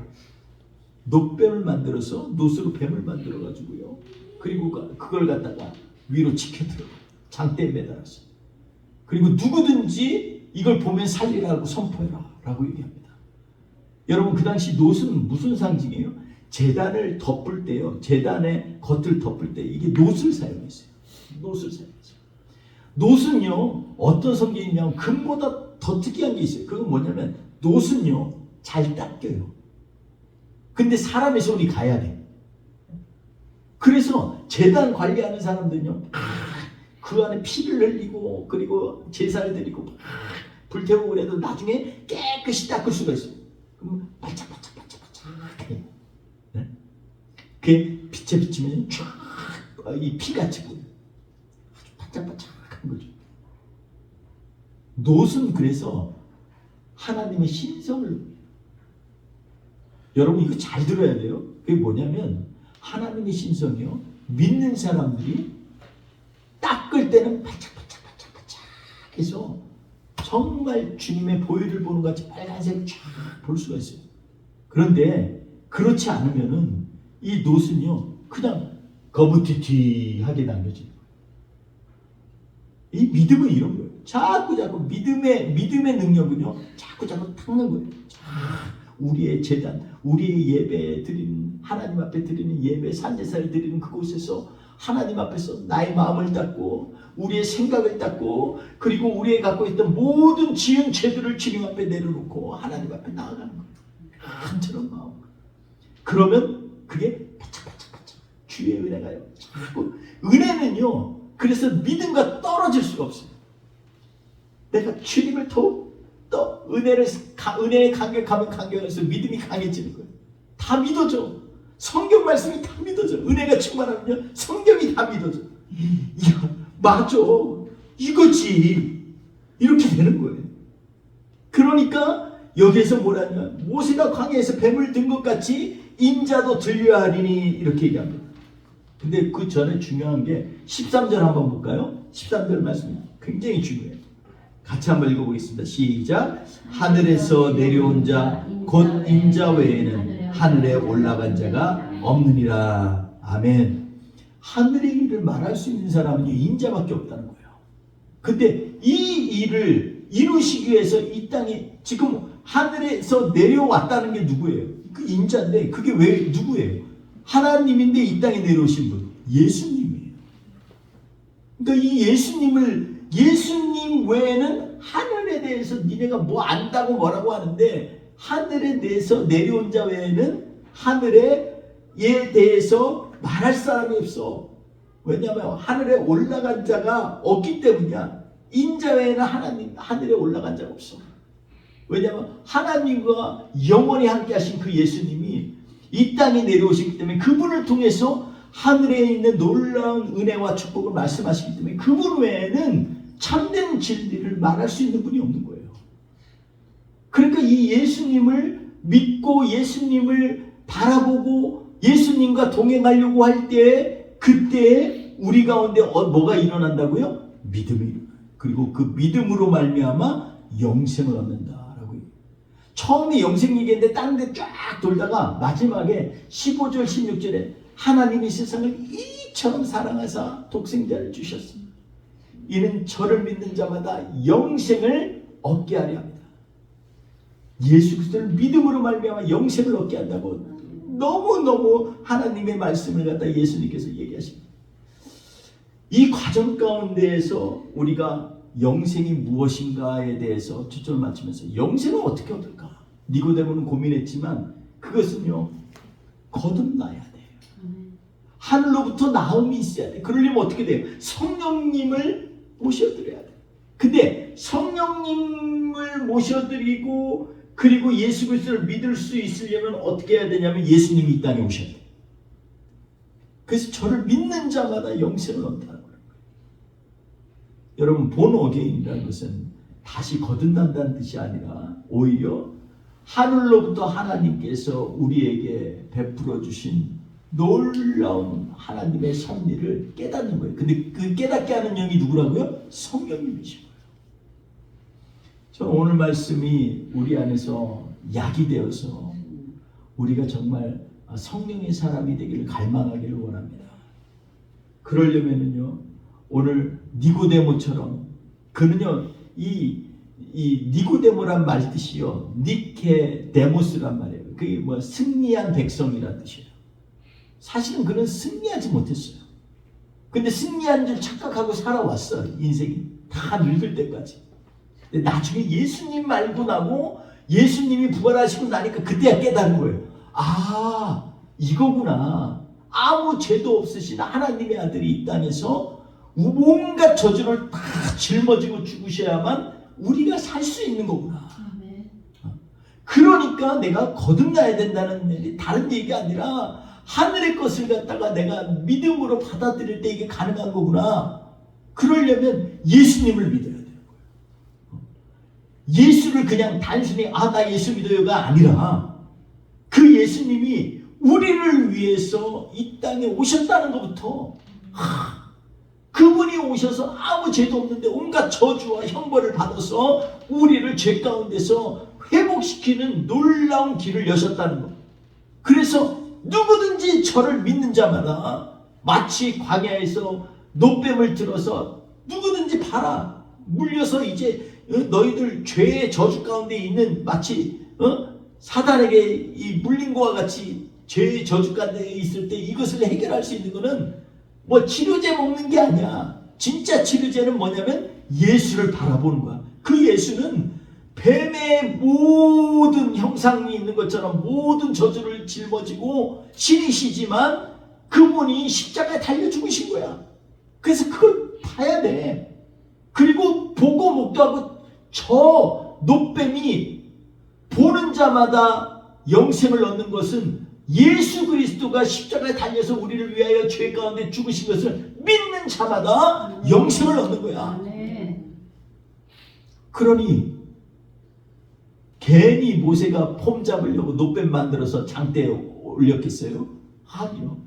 놋뱀을 만들어서 놋으로 뱀을 만들어가지고요. 그리고 그걸 갖다가 위로 지켜들어. 장대에 매달았어. 그리고 누구든지 이걸 보면 살리라고 선포해라 라고 얘기합니다. 여러분, 그 당시 놋은 무슨 상징이에요? 제단을 덮을 때요, 제단의 겉을 덮을 때 이게 놋을 사용했어요. 놋을 사용했어요. 놋은요, 어떤 성경이 있냐면 금보다 더 특이한 게 있어요. 그건 뭐냐면 놋은요, 잘 닦여요. 근데 사람의 손이 가야 돼. 그래서 제단 관리하는 사람들은요, 그 안에 피를 흘리고 그리고 제사를 드리고 불태우고 그래도 나중에 깨끗이 닦을 수가 있어요. 그럼 반짝반짝반짝반짝해. 네? 그게 빛에 비치면 쫙이 피같이 보여요. 아주 반짝반짝한 거죠. 놋은 그래서 하나님의 신성을, 여러분 이거 잘 들어야 돼요. 그게 뭐냐면 하나님의 신성이요, 믿는 사람들이 닦을 때는 반짝반짝반짝반짝 해서 정말 주님의 보혈을 보는 것 같이 빨간색 쫙 볼 수가 있어요. 그런데 그렇지 않으면은 이 놋은요, 그냥 거무튀튀하게 남겨져요. 이 믿음은 이런 거예요. 자꾸 믿음의 능력은요, 자꾸 닦는 거예요. 우리의 제단, 우리의 예배 드리는, 하나님 앞에 드리는 예배, 산제사를 드리는 그곳에서 하나님 앞에서 나의 마음을 닦고 우리의 생각을 닦고 그리고 우리의 갖고 있던 모든 지은 죄들을 주님 앞에 내려놓고 하나님 앞에 나아가는 거예요. 간절한 마음. 그러면 그게 반짝반짝반짝 주의 은혜가요. 자꾸 은혜는요, 그래서 믿음과 떨어질 수가 없어요. 내가 주님을 더 은혜에 감격하면 감격할수록 믿음이 강해지는 거예요. 다 믿어져. 성경 말씀이 다 믿어져. 은혜가 충만하면요, 성경이 다 믿어져. 이야, 맞아, 이거지, 이렇게 되는 거예요. 그러니까 여기에서 뭐라냐, 모세가 광야에서 뱀을 든 것 같이 인자도 들려야 하리니 이렇게 얘기합니다. 근데 그 전에 중요한 게 13절 한번 볼까요? 13절 말씀이 굉장히 중요해요. 같이 한번 읽어보겠습니다. 시작. 하늘에서 내려온 자 곧 인자 외에는 하늘에 올라간 자가 없느니라. 아멘. 하늘의 일을 말할 수 있는 사람은 인자밖에 없다는 거예요. 근데 이 일을 이루시기 위해서 이 땅에 지금 하늘에서 내려왔다는 게 누구예요? 그 인자인데 그게 왜 누구예요? 하나님인데 이 땅에 내려오신 분, 예수님이에요. 그러니까 이 예수님 외에는 하늘에 대해서 니네가 뭐 안다고 뭐라고 하는데, 하늘에 대해서 내려온 자 외에는 하늘에 대해서 말할 사람이 없어. 왜냐하면 하늘에 올라간 자가 없기 때문이야. 인자 외에는 하늘에 올라간 자가 없어. 왜냐하면 하나님과 영원히 함께 하신 그 예수님이 이 땅에 내려오시기 때문에 그분을 통해서 하늘에 있는 놀라운 은혜와 축복을 말씀하시기 때문에 그분 외에는 참된 진리를 말할 수 있는 분이 없는 거예요. 그러니까 이 예수님을 믿고 예수님을 바라보고 예수님과 동행하려고 할 때, 그때 우리 가운데 뭐가 일어난다고요? 믿음이 일어나요. 그리고 그 믿음으로 말미암아 영생을 얻는다라고. 처음에 영생 얘기했는데 다른 데 쫙 돌다가 마지막에 15절 16절에 하나님이 세상을 이처럼 사랑하사 독생자를 주셨습니다. 이는 저를 믿는 자마다 영생을 얻게 하려 합니다. 예수 그리스도를 믿음으로 말미암아 영생을 얻게 한다고 너무너무 하나님의 말씀을 갖다 예수님께서 얘기하십니다. 이 과정 가운데에서 우리가 영생이 무엇인가에 대해서 초점을 맞추면서 영생은 어떻게 얻을까? 니고데모는 고민했지만 그것은요, 거듭나야 돼요. 하늘로부터 나음이 있어야 돼. 그러려면 어떻게 돼요? 성령님을 모셔드려야 돼. 근데 성령님을 모셔드리고 그리고 예수 그리스도를 믿을 수 있으려면 어떻게 해야 되냐면 예수님이 이 땅에 오셔야 돼. 그래서 저를 믿는 자마다 영생을 얻는다는 거예요. 여러분, 본 어게인이라는 것은 다시 거듭난다는 뜻이 아니라 오히려 하늘로부터 하나님께서 우리에게 베풀어 주신 놀라운 하나님의 섭리를 깨닫는 거예요. 근데 그 깨닫게 하는 영이 누구라고요? 성령님이시고요. 저는 오늘 말씀이 우리 안에서 약이 되어서 우리가 정말 성령의 사람이 되기를 갈망하기를 원합니다. 그러려면은요, 오늘 니고데모처럼, 그는요, 이 니고데모란 말 뜻이요, 니케데모스란 말이에요. 그게 뭐 승리한 백성이란 뜻이에요. 사실은 그는 승리하지 못했어요. 근데 승리한 줄 착각하고 살아왔어. 인생이 다 늙을 때까지. 근데 나중에 예수님 말고 나고 예수님이 부활하시고 나니까 그때야 깨달은 거예요. 아, 이거구나. 아무 죄도 없으신 하나님의 아들이 이 땅에서 온갖 저주를 다 짊어지고 죽으셔야만 우리가 살 수 있는 거구나. 그러니까 내가 거듭나야 된다는 일이 다른 얘기가 아니라 하늘의 것을 갖다가 내가 믿음으로 받아들일 때 이게 가능한 거구나. 그러려면 예수님을 믿어야 돼요. 예수를 그냥 단순히 나 예수 믿어요가 아니라 그 예수님이 우리를 위해서 이 땅에 오셨다는 것부터 그분이 오셔서 아무 죄도 없는데 온갖 저주와 형벌을 받아서 우리를 죄 가운데서 회복시키는 놀라운 길을 여셨다는 것. 그래서 누구든지 저를 믿는 자마다 마치 광야에서 노뱀을 들어서 누구든지 봐라. 물려서 이제 너희들 죄의 저주 가운데 있는 마치 사단에게 이 물린 것과 같이 죄의 저주 가운데 있을 때 이것을 해결할 수 있는 것은 뭐 치료제 먹는 게 아니야. 진짜 치료제는 뭐냐면 예수를 바라보는 거야. 그 예수는 뱀의 모든 형상이 있는 것처럼 모든 저주를 짊어지고 신이시지만 그분이 십자가에 달려 죽으신 거야. 그래서 그걸 봐야 돼. 그리고 보고 목도하고 저 노뱀이 보는 자마다 영생을 얻는 것은 예수 그리스도가 십자가에 달려서 우리를 위하여 죄 가운데 죽으신 것을 믿는 자마다 영생을 얻는 거야. 그러니 괜히 모세가 폼 잡으려고 노뱀 만들어서 장대에 올렸겠어요? 아니요.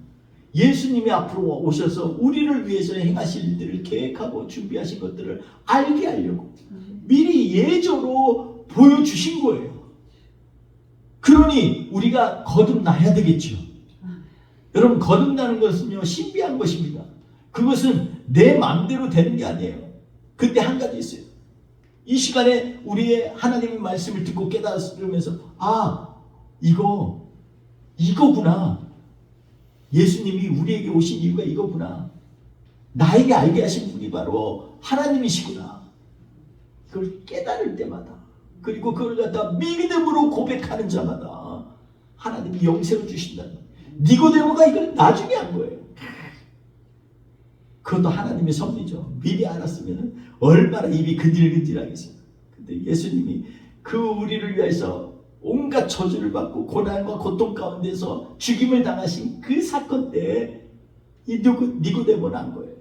예수님이 앞으로 오셔서 우리를 위해서 행하실 일들을 계획하고 준비하신 것들을 알게 하려고 미리 예조로 보여주신 거예요. 그러니 우리가 거듭나야 되겠죠. 여러분, 거듭나는 것은요 신비한 것입니다. 그것은 내 마음대로 되는 게 아니에요. 근데 한 가지 있어요. 이 시간에 우리의 하나님의 말씀을 듣고 깨달으면서 이거구나. 예수님이 우리에게 오신 이유가 이거구나. 나에게 알게 하신 분이 바로 하나님이시구나. 그걸 깨달을 때마다, 그리고 그걸 갖다 믿음으로 고백하는 자마다 하나님이 영생을 주신다는 거예요. 니고데모가 이걸 나중에 한 거예요. 그것도 하나님의 섭리죠. 미리 알았으면 얼마나 입이 근질근질하겠어요. 근데 예수님이 그 우리를 위해서 온갖 저주를 받고 고난과 고통 가운데서 죽임을 당하신 그 사건 때 이 니고데모는 한 거예요.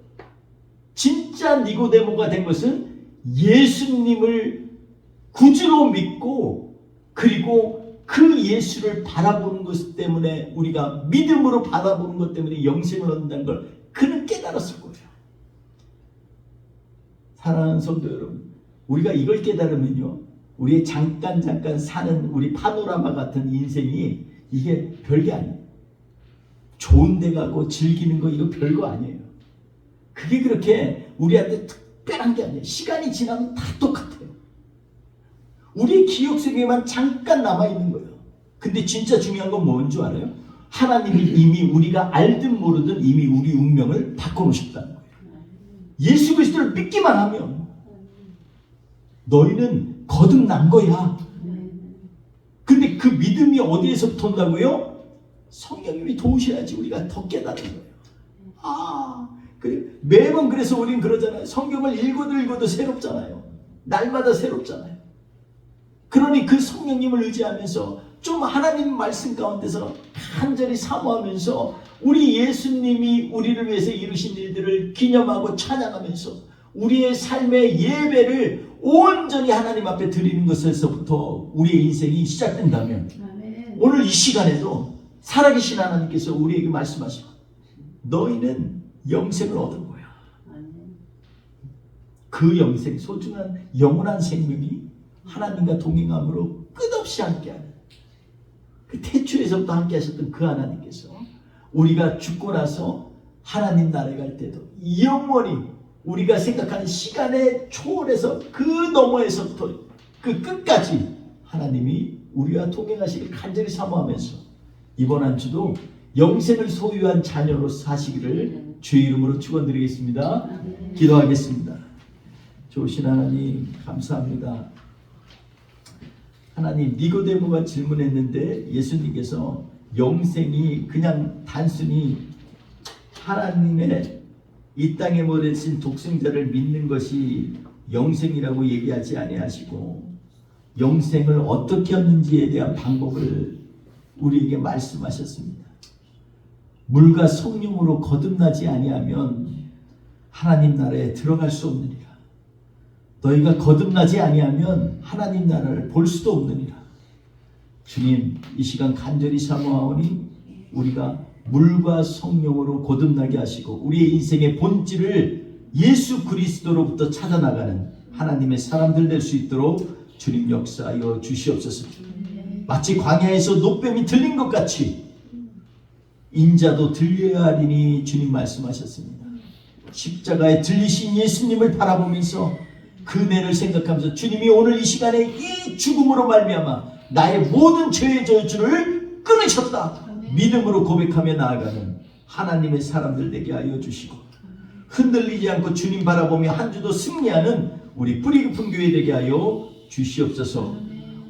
진짜 니고데모가 된 것은 예수님을 구주로 믿고 그리고 그 예수를 바라보는 것 때문에, 우리가 믿음으로 바라보는 것 때문에 영생을 얻는다는 걸 그는 깨달았을 거예요. 사랑하는 성도 여러분, 우리가 이걸 깨달으면요, 우리의 잠깐 사는 우리 파노라마 같은 인생이 이게 별게 아니에요. 좋은 데 가고 즐기는 거 이거 별거 아니에요. 그게 그렇게 우리한테 특별한 게 아니에요. 시간이 지나면 다 똑같아요. 우리의 기억 속에만 잠깐 남아있는 거예요. 근데 진짜 중요한 건 뭔 줄 알아요? 하나님이 이미 우리가 알든 모르든 이미 우리 운명을 바꿔놓으셨다는 거예요. 예수 그리스도를 믿기만 하면 너희는 거듭난 거야. 근데 그 믿음이 어디에서부터 온다고요? 성령님이 도우셔야지 우리가 더 깨닫는 거예요. 그래. 매번 그래서 우리는 그러잖아요. 성경을 읽어도 새롭잖아요. 날마다 새롭잖아요. 그러니 그 성령님을 의지하면서 좀 하나님 말씀 가운데서 간절히 사모하면서 우리 예수님이 우리를 위해서 이루신 일들을 기념하고 찬양하면서 우리의 삶의 예배를 온전히 하나님 앞에 드리는 것에서부터 우리의 인생이 시작된다면, 오늘 이 시간에도 살아계신 하나님께서 우리에게 말씀하시고 너희는 영생을 얻은 거야. 그 영생, 소중한 영원한 생명이 하나님과 동행함으로 끝없이 함께하는, 그 태초에서부터 함께 하셨던 그 하나님께서 우리가 죽고 나서 하나님 나라에 갈 때도 영원히 우리가 생각하는 시간의 초월에서 그 너머에서부터 그 끝까지 하나님이 우리와 동행하시길 간절히 사모하면서, 이번 한 주도 영생을 소유한 자녀로 사시기를 주의 이름으로 축원드리겠습니다. 기도하겠습니다. 좋으신 하나님 감사합니다. 하나님, 니고데모가 질문했는데 예수님께서 영생이 그냥 단순히 하나님의 이 땅에 보내신 독생자를 믿는 것이 영생이라고 얘기하지 아니하시고 영생을 어떻게 얻는지에 대한 방법을 우리에게 말씀하셨습니다. 물과 성령으로 거듭나지 아니하면 하나님 나라에 들어갈 수 없느니라. 너희가 거듭나지 아니하면 하나님 나라를 볼 수도 없느니라. 주님, 이 시간 간절히 사모하오니 우리가 물과 성령으로 거듭나게 하시고 우리의 인생의 본질을 예수 그리스도로부터 찾아나가는 하나님의 사람들 될 수 있도록 주님 역사하여 주시옵소서. 마치 광야에서 노뱀이 들린 것 같이 인자도 들려야 하리니 주님 말씀하셨습니다. 십자가에 들리신 예수님을 바라보면서 그 은혜를 생각하면서 주님이 오늘 이 시간에 이 죽음으로 말미암아 나의 모든 죄의 저주를 끊으셨다 믿음으로 고백하며 나아가는 하나님의 사람들 되게 하여 주시고 흔들리지 않고 주님 바라보며 한 주도 승리하는 우리 뿌리 깊은 교회 되게 하여 주시옵소서.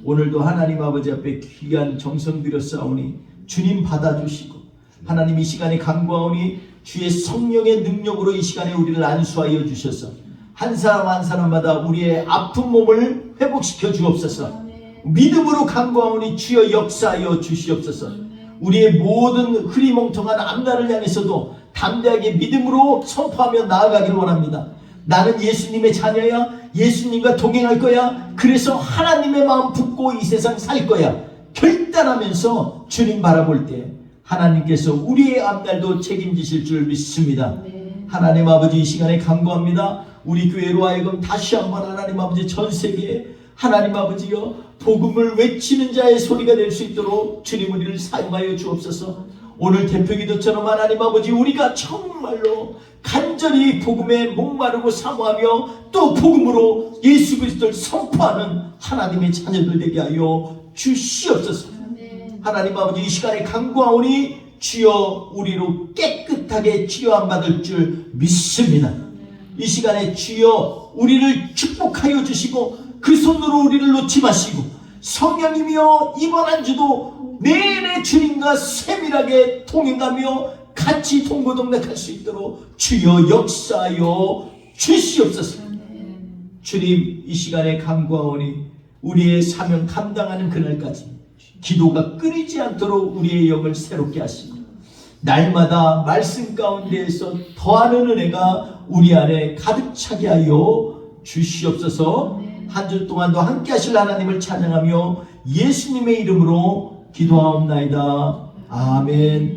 오늘도 하나님 아버지 앞에 귀한 정성 들여 싸우니 주님 받아주시고 하나님 이 시간에 간구하오니 주의 성령의 능력으로 이 시간에 우리를 안수하여 주셔서 한 사람 한 사람마다 우리의 아픈 몸을 회복시켜 주옵소서. 믿음으로 간구하오니 주여 역사하여 주시옵소서. 우리의 모든 흐리멍텅한 앞날을 향해서도 담대하게 믿음으로 선포하며 나아가길 원합니다. 나는 예수님의 자녀야. 예수님과 동행할 거야. 그래서 하나님의 마음 붙고 이 세상 살 거야. 결단하면서 주님 바라볼 때 하나님께서 우리의 앞날도 책임지실 줄 믿습니다. 하나님 아버지 이 시간에 간구합니다. 우리 교회로 하여금 다시 한번 하나님 아버지 전 세계에 하나님 아버지여 복음을 외치는 자의 소리가 될 수 있도록 주님 우리를 사용하여 주옵소서. 오늘 대표기도처럼 하나님 아버지 우리가 정말로 간절히 복음에 목마르고 사모하며 또 복음으로 예수 그리스도를 선포하는 하나님의 자녀들 되게 하여 주시옵소서. 하나님 아버지 이 시간에 간구하오니 주여 우리로 깨끗하게 치료함 받을 줄 믿습니다. 이 시간에 주여 우리를 축복하여 주시고 그 손으로 우리를 놓지 마시고 성령이며 이번 한 주도 내내 주님과 세밀하게 동행하며 같이 동고동락할 수 있도록 주여 역사하여 주시옵소서. 주님 이 시간에 간구하오니 우리의 사명 감당하는 그날까지 기도가 끊이지 않도록 우리의 영을 새롭게 하시고 날마다 말씀 가운데에서 더하는 은혜가 우리 안에 가득 차게 하여 주시옵소서. 한 주 동안도 함께 하실 하나님을 찬양하며 예수님의 이름으로 기도하옵나이다. 아멘.